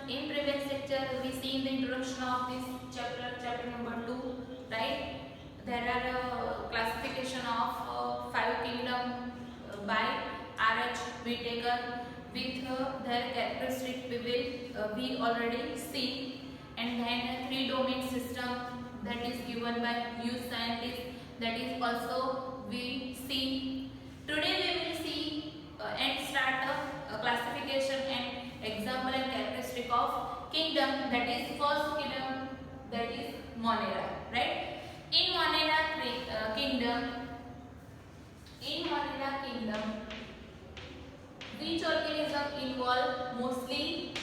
In previous lecture, we see in the introduction of this chapter, chapter number 2, right? There are classification of five kingdom by R.H. Whittaker with their characteristic we already see, and then three domain system that is given by youth scientists, that is also we see. Today we will see and start a classification and example and characteristic of kingdom, that is first kingdom, that is Monera, right? In Monera kingdom, which organism involve mostly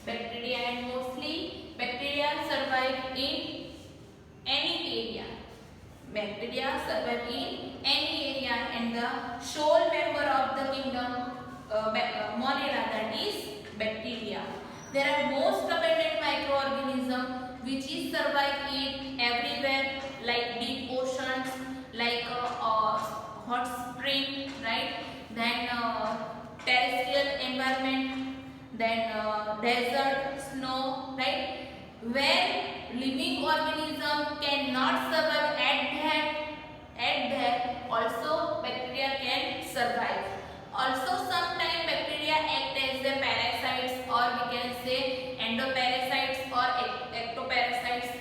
bacteria, and mostly bacteria survive in any area. Bacteria survive in any area, and the sole member of the kingdom Monera, that is bacteria. There are most abundant microorganism which is survive in everywhere, like deep oceans, like hot spring, right? Then terrestrial environment, then desert, snow, right? Where living organism cannot survive at there, also bacteria can survive. Also sometimes bacteria act as the parasites, or we can say endoparasites or ectoparasites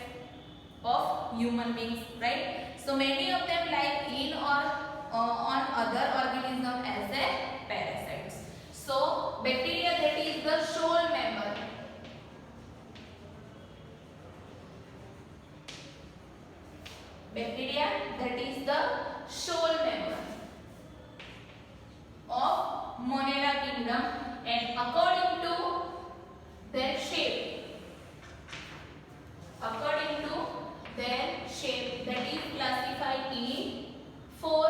of human beings, right? So many of them live in or on other organism as a parasites. So bacteria, that is the sole member. Bacteria, that is the sole member of Monera kingdom, and according to their shape, that is classified in four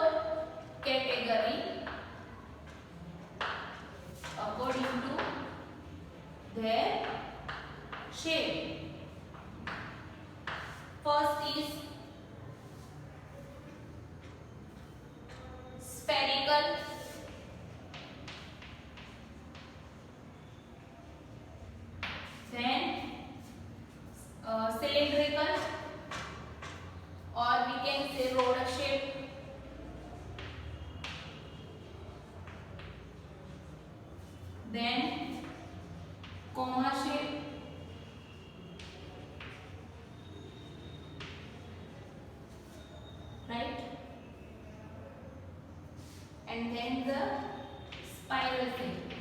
category according to their shape. First is spherical, then cylindrical, or we can say rod shape, then coma shape, right? And then the spiral shape.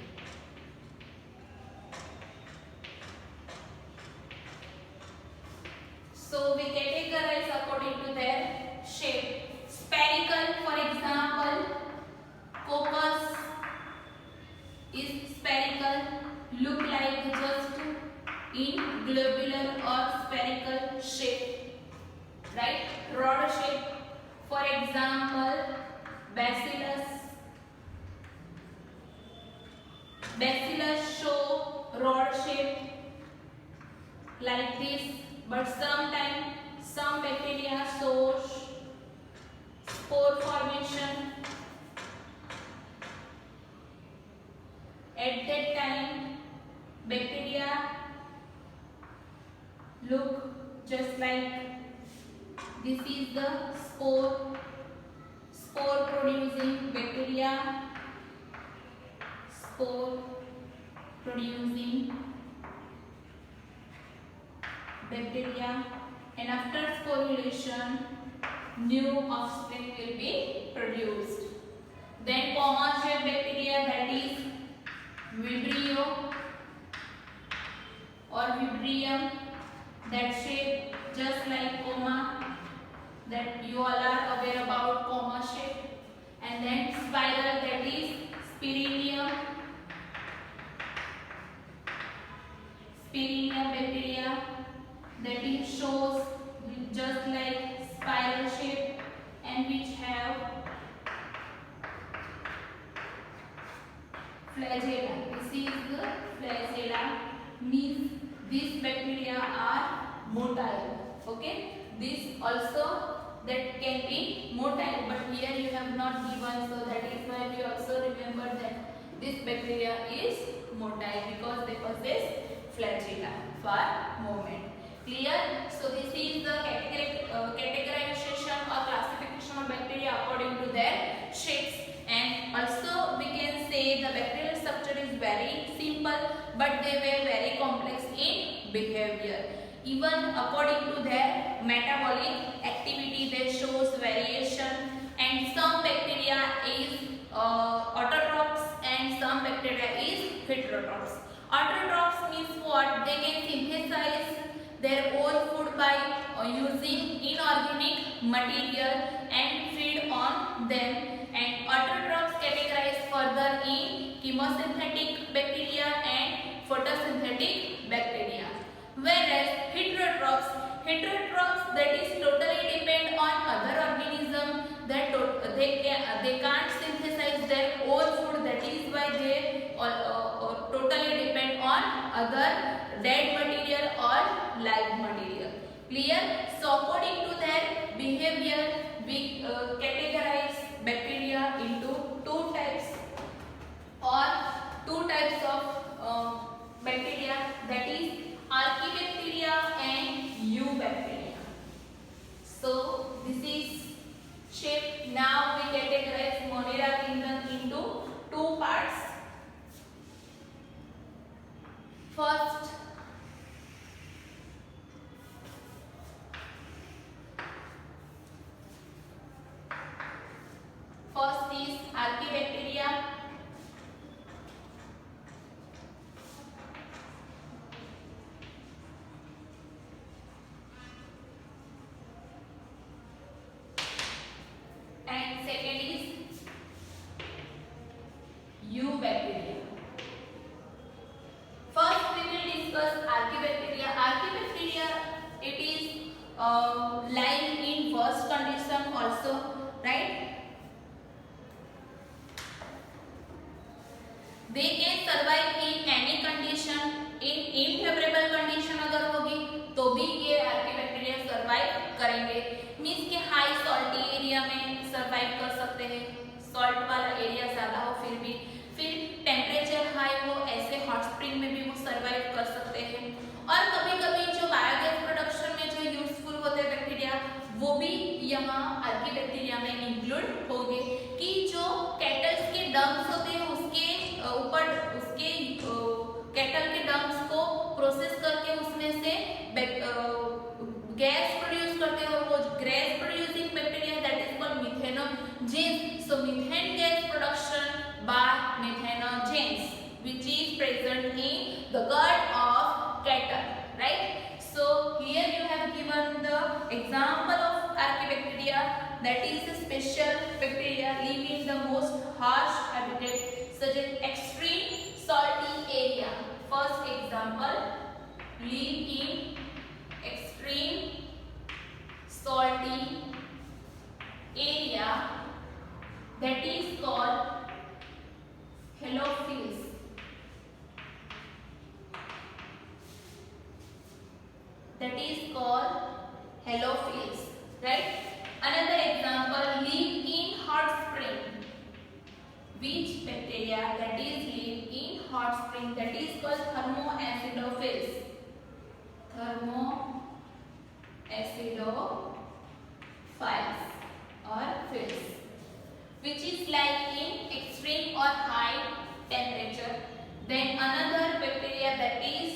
So we categorize according to their shape. Spherical, for example, coccus is spherical, look like just in globular or spherical shape, right? Rod shape, for example, bacillus show rod shape like this, but sometimes some bacteria shows spore formation. At that time, bacteria look just like this is the spore producing bacteria, spore producing bacteria, and after sporulation new offspring will be produced. Then coma shaped bacteria, that is Vibrio or Vibrium, that shape just like coma, that you all are aware about coma shape. And then spiral, that is Spirinium bacteria, that is shows just like spiral shape and which have flagella. This is the flagella, means these bacteria are motile. Okay, this also that can be motile, but here you have not given, so that is why we also remember that this bacteria is motile because they possess flagella for movement. Clear? So this is the categorization or classification of bacteria according to their shapes. And also we can say the bacterial structure is very simple, but they were very complex in behavior. Even according to their metabolic activity, they shows variation. And some bacteria is autotrophs and some bacteria is heterotrophs. Autotrophs means what? They can synthesize their own food by using inorganic material and feed on them. And autotrophs categorized further in chemosynthetic bacteria and photosynthetic bacteria. Whereas heterotrophs that is totally depend on other organism, that they can't synthesize their own food, that is why they totally depend on other dead material or live material. Clear? So according to their behavior, we categorize bacteria into two types of bacteria, that is Archaebacteria and Eubacteria. So this is shape. Now we categorize Monera kingdom into two parts. First is Archaebacteria. And second is Eubacteria. First we will discuss Archaebacteria. Archaebacteria, it is lying in worst condition also, right? They can survive in any condition. in unfavourable condition अगर होगी तो भी ये archaebacteria survive करेंगे. Means के high salty area में survive कर सकते हैं, सॉल्ट वाला एरिया ज्यादा हो फिर टेम्परेचर हाई हो, ऐसे हॉट स्प्रिंग में भी वो सर्वाइव कर सकते हैं. और कभी-कभी जो बायोगैस प्रोडक्शन में जो यूजफुल होते हैं बैक्टीरिया, वो भी यहाँ आर्किबैक्टीरिया में इंक्लूड होंगे. कि जो कैटल्स के डंग्स होते हैं उसके ऊपर उसके कैटल के डंग्स को प्रोसेस करके उसमें से गैस प्रोड्यूस करते हैं, और वो gas producing bacteria that is called methanogens. So methane gas production by methanogens which is present in the gut of cattle, right? So here you have given the example of Archaebacteria, that is a special bacteria live in the most harsh habitat such as extreme salty area. First example, live in extreme salty area, that is called halophils. That is called halophils, right? Another example, live in hot spring. Which bacteria that is live in hot spring? That is called thermoacidophils. Thermoacidophils or phils, which is like in extreme or high temperature. Then another bacteria that is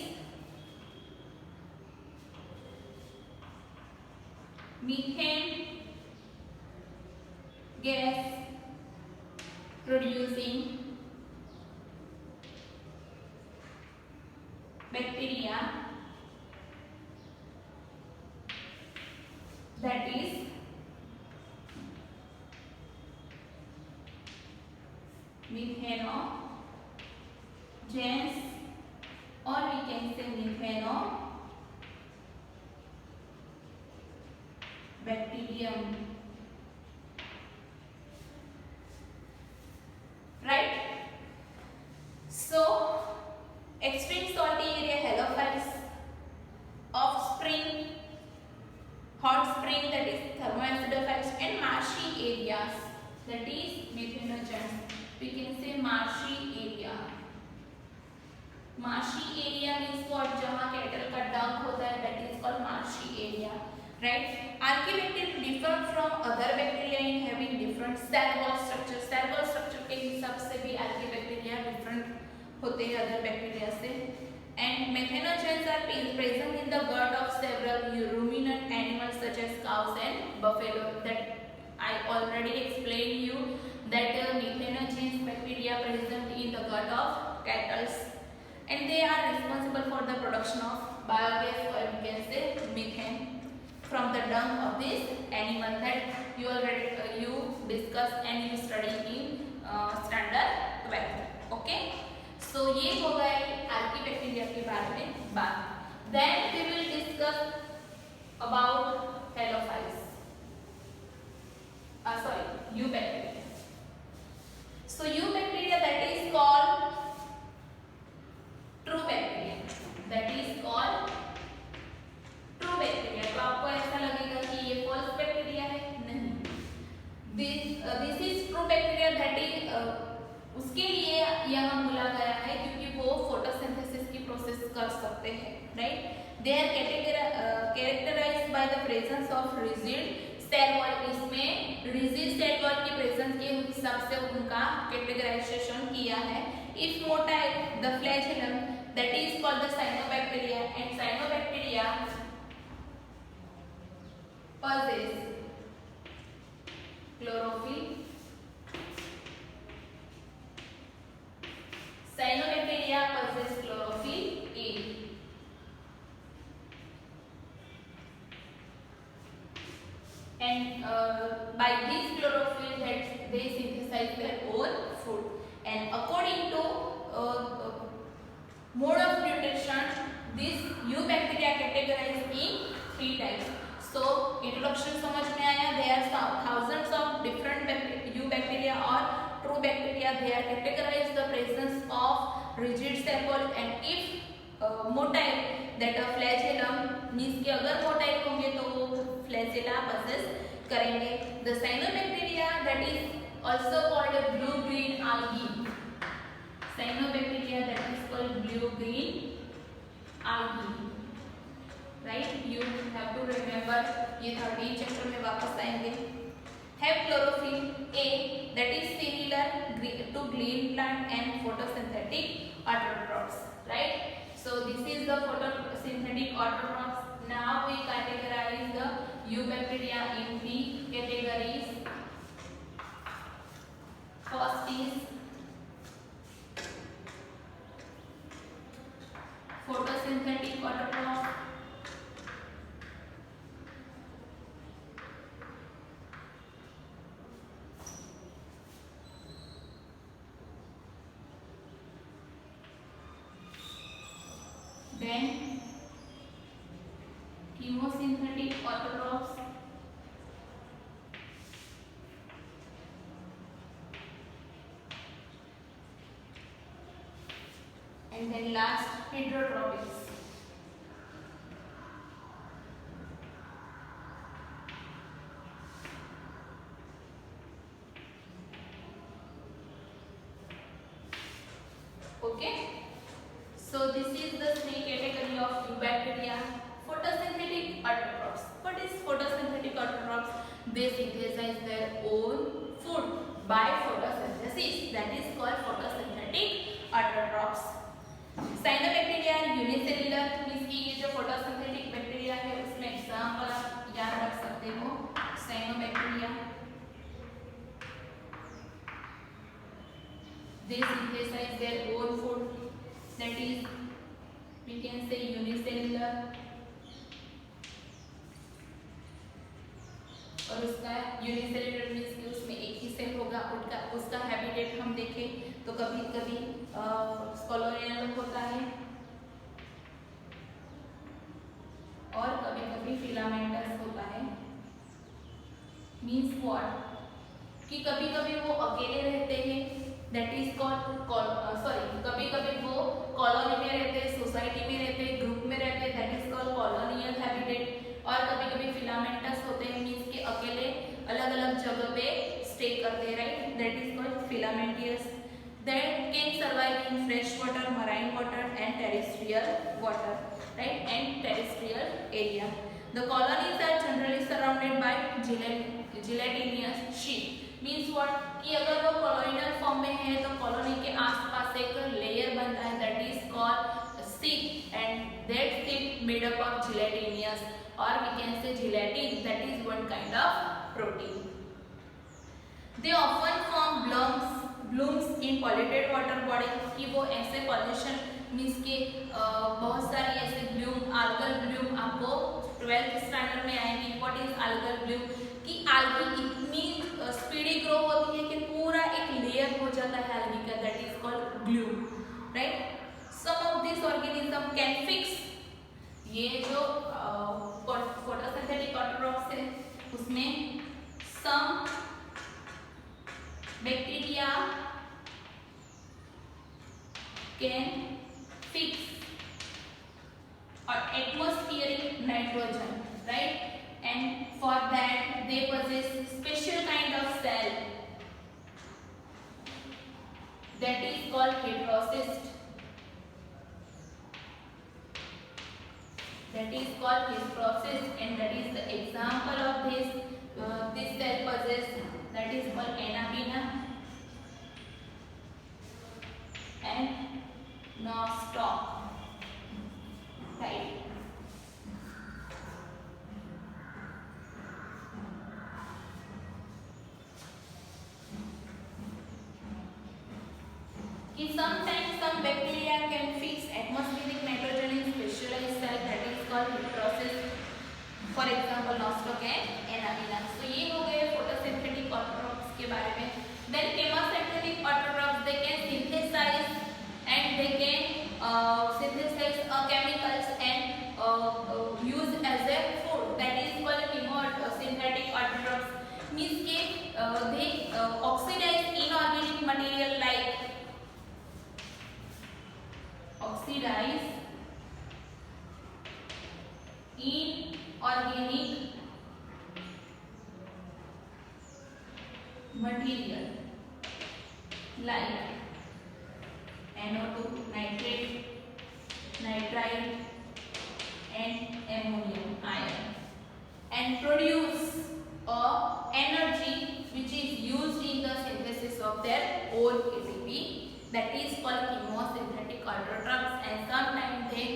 methane gas producing bacteria, that is methanogens, or we can say methanobacterium, right? So extreme salty area halophils, offspring hot spring that is thermoacidophils, and marshy areas that is methanogens. We can say marshy area. Marshy area means what? जहाँ cattle का dung होता है, that is called marshy area, right? Archaebacteria differ from other bacteria in having different cell wall structure. Cell wall structure के हिसाब से भी archaebacteria different होते हैं other bacteria से. And methanogens are present in the gut of several ruminant animals such as cows and buffalo. That I already explained you that methanogens bacteria present in the gut of cattle, and they are responsible for the production of biogas, or you can say methane, from the dung of this animal. That you already you discuss and you study in standard 12. Okay, so ये हो गए archaebacteria के बारे में बात. Then we will discuss about halophiles, sorry, eubacteria. So eubacteria, that is called true bacteria, that is called true bacteria. तो आपको ऐसा लगेगा कि ये false bacteria है, नहीं. This is true bacteria, that is उसके लिए यहाँ बोला गया है क्योंकि वो फोटोसिंथेसिस की प्रोसेस कर सकते हैं, right. They are characterised by the presence of rigid cell wall. इसमें रिजिड सेल वॉल की प्रेजेंस के हिसाब से उनका कैटेगराइजेशन किया है. If motile the flagellum, that is called the cyanobacteria, and cyanobacteria possess chlorophyll. Cyanobacteria possess chlorophyll A, and by this chlorophyll that they synthesize their own food. And according to mode of nutrition, this eubacteria categorized in 3 types. So introduction समझ में आया. There are thousands of different eubacteria or true bacteria. They are categorized the presence of rigid cell wall, and if motile, that a flagellum means कि अगर motile होंगे तो वो flagella possess करेंगे. The cyanobacteria, that is also called blue green algae. Cyanobacteria, that is called blue green algae, right? You have to remember, ये 13 chapter में वापस आएंगे. Have chlorophyll A, that is similar to green plant and photosynthetic autotrophs, right? So this is the photosynthetic autotrophs. Now we categorize the eubacteria in 3 categories. First is photosynthetic autotroph. Then chemosynthetic autotrophs. And then last, heterotrophs. Okay, so this is the 3 category of eubacteria. Photosynthetic autotrophs. What is photosynthetic autotrophs? They synthesize their own food by photosynthesis. That is called photosynthetic autotrophs. Cyanobacteria are unicellular, means कि ये जो photosynthetic bacteria है उसमें example आप याद रख सकते हो. Cyanobacteria, they synthesize their own food, that is we can say unicellular. और उसका यूनिसेलुलर मीन्स कि उसमें एक ही सेल होगा. उसका हैबिटेट हम देखें तो कभी कभी स्कोलोनियल होता है और कभी कभी फिलामेंटस होता है. मीन्स व्हाट, कि कभी कभी वो अकेले रहते हैं, दैट इज कॉल्ड सॉरी, कभी कभी वो कॉलोनी में रहते हैं, सोसाइटी में रहते हैं, ग्रुप में रहते हैं, that is called colonial habitat. और कभी कभी फिलामेंटस होते हैं, मीन्स के अकेले अलग अलग जगह पे स्टे करते हैं, right, that is called filamentous. That can survive in fresh water, marine water and terrestrial water, right, and terrestrial area. The colonies are generally surrounded by gelatinous sheet. Means what कि अगर वो colonial form में है तो colony के आसपास एक layer बनता है that is called seat, and that seat made up of gelatinous, or we can say gelatin, that is one kind of protein. They often form blooms in polluted water body, कि वो ऐसे pollution means के बहुत सारी ऐसे Bloom, algal bloom आपको 12th standard में आएंगी. What is algal bloom? कि algae इतनी स्पीडी ग्रो होती है कि पूरा एक लेयर हो जाता है algae का, that is called bloom, right. Some of this organism can fix, ये जो फोटोसिंथेटिक ऑटोट्रॉफ्स है उसमें some bacteria can fix or atmospheric nitrogen, right, and for that they possess special kind of cell that is called heterocyst, and that is the example of this cell possess, that is called Anapina and nostoc, right. Sometimes some bacteria can fix atmospheric nitrogen in specialized cell, that is called heterocyst. For example, nostoc and Anapina. So ये हो गए photosynthetic autotrophs के बारे में. Then chemosynthetic autotrophs, they can synthesize and they can synthesize chemicals and use as a food, that is called chemosynthetic autotrophs. Means के they oxidize inorganic material like oxidize inorganic material like NO2, nitrate, nitrite and ammonium ion, and produce energy which is used in the synthesis of their own ATP, that is called chemosynthetic autotrophs. And sometimes they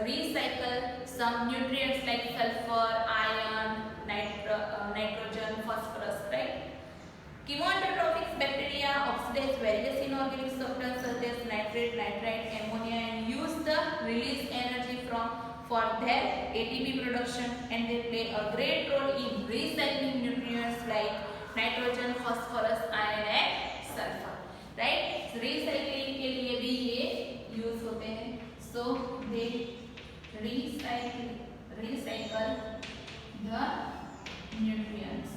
recycle some nutrients like sulfur, iron, nitrogen, phosphorus, right. Chemoautotrophic bacteria oxidize various inorganic substances such as nitrate, nitrite, ammonia and use the released energy for their ATP production, and they play a great role in recycling nutrients like nitrogen, phosphorus, iron and sulfur, right. So recycling के लिए भी ये use होते हैं. So they recycle the nutrients.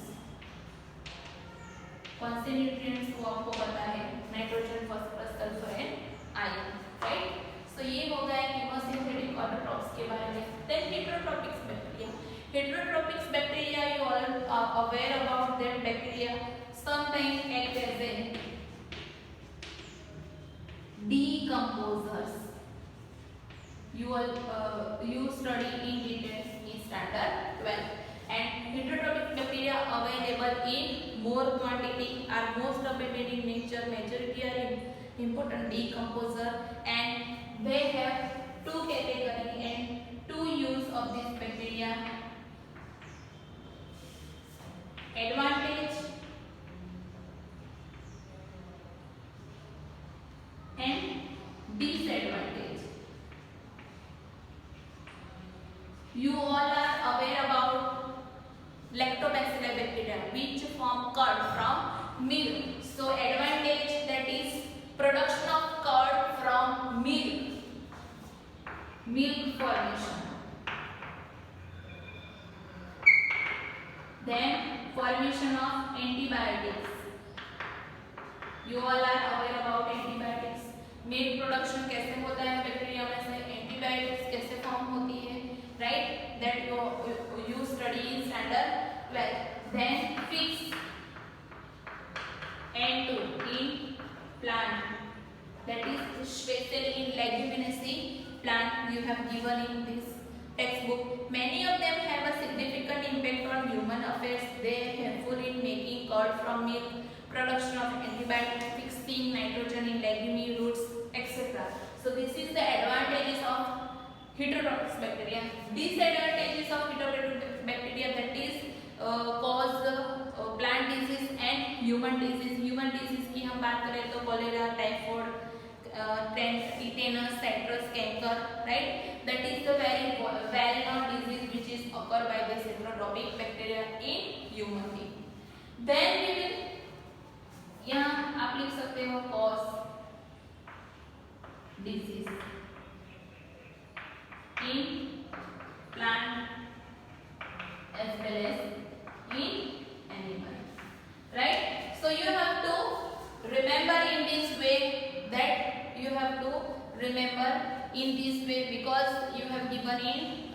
कौन से nutrients वो आपको पता है, nitrogen, phosphorus, sulphur and iron, right. So ये हो गया chemosynthetic autotrophs के बारे में. Then heterotropic bacteria. Heterotropic bacteria, you all are aware about that bacteria sometimes act as a decomposers. You study in detail in standard 12. And heterotropic bacteria available in more quantity, are most abundant in nature, majority are important decomposer, and they have two category and two use of this bacteria: advantage and disadvantage. You all are aware about lactobacillus bacteria which form curd from milk. So advantage, that is production of curd from milk formation. Then formation of antibiotics. You all are aware about antibiotics. Milk production कैसे होता है bacteria में से, antibiotics कैसे form होती है, right. That you study in standard 12. Then fix N2 in plant, that is especially in leguminous plant you have given in this textbook. Many of them have a significant impact on human affairs. They are helpful in making curd from milk, production of antibiotics, fixing nitrogen in legume roots, etc. So this is the advantages of heterotrophic bacteria. Disadvantages of heterotrophic bacteria, that is cause plant disease and human disease. Human disease की हम बात करें तो cholera, typhoid, tetanus, citrus, canker, right? That is the very well-known disease which is occur by the heterotrophic bacteria in human being. Then we will, यहाँ आप लिख सकते हो cause disease in plant as well as in animal, right? So you have to remember in this way, that you have to remember in this way, because you have given in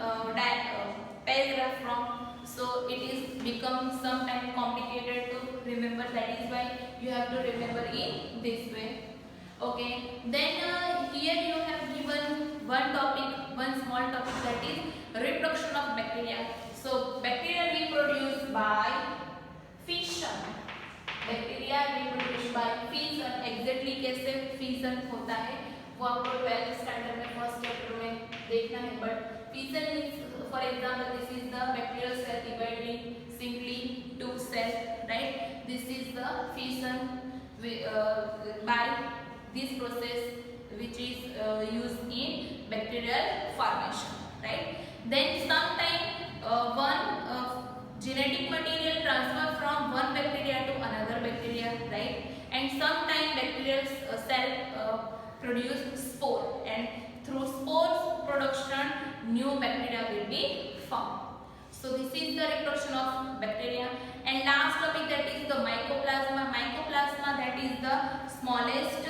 paragraph from, so it is become sometimes complicated to remember. That is why you have to remember in this way. Okay, then here you have given one topic, one small topic, that is reproduction of bacteria. So bacteria reproduce by fission. Bacteria reproduce by fission. Exactly कैसे fission होता है वो आपको 12th standard में first chapter में देखना है. But fission means, for example, this is the bacterial cell dividing simply two cell, right? This is the fission by this process which is used in bacterial formation, right? Then sometime one genetic material transfer from one bacteria to another bacteria, right? And sometimes bacterial cell produce spore, and through spores production new bacteria will be formed. So this is the reproduction of bacteria. And last topic, that is the mycoplasma. Mycoplasma, that is the smallest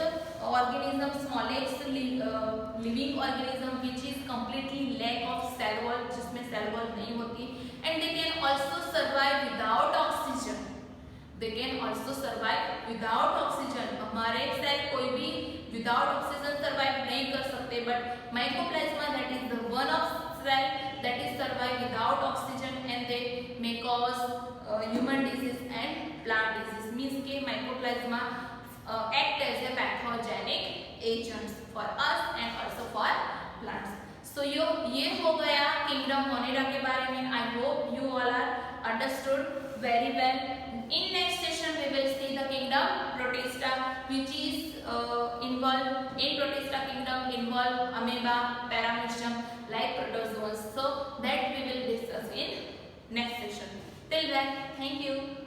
organism, smallest living organism which is completely lack of cell wall, जिसमें cell wall नहीं होती. And they can also survive without oxygen. They can also survive without oxygen. हमारे cell कोई भी without oxygen survive नहीं कर सकते, but mycoplasma, that is the one of cell that is survive without oxygen, and they may cause human disease and plant disease. Means के mycoplasma act as a pathogenic agents for us and also for plants. So ये हो गया kingdom Monera के बारे में. I hope you all are understood very well. In next session we will see the kingdom Protista, which is involved in Protista kingdom involve amoeba, paramecium, like protozoans. So that we will discuss in next session. Till then, thank you.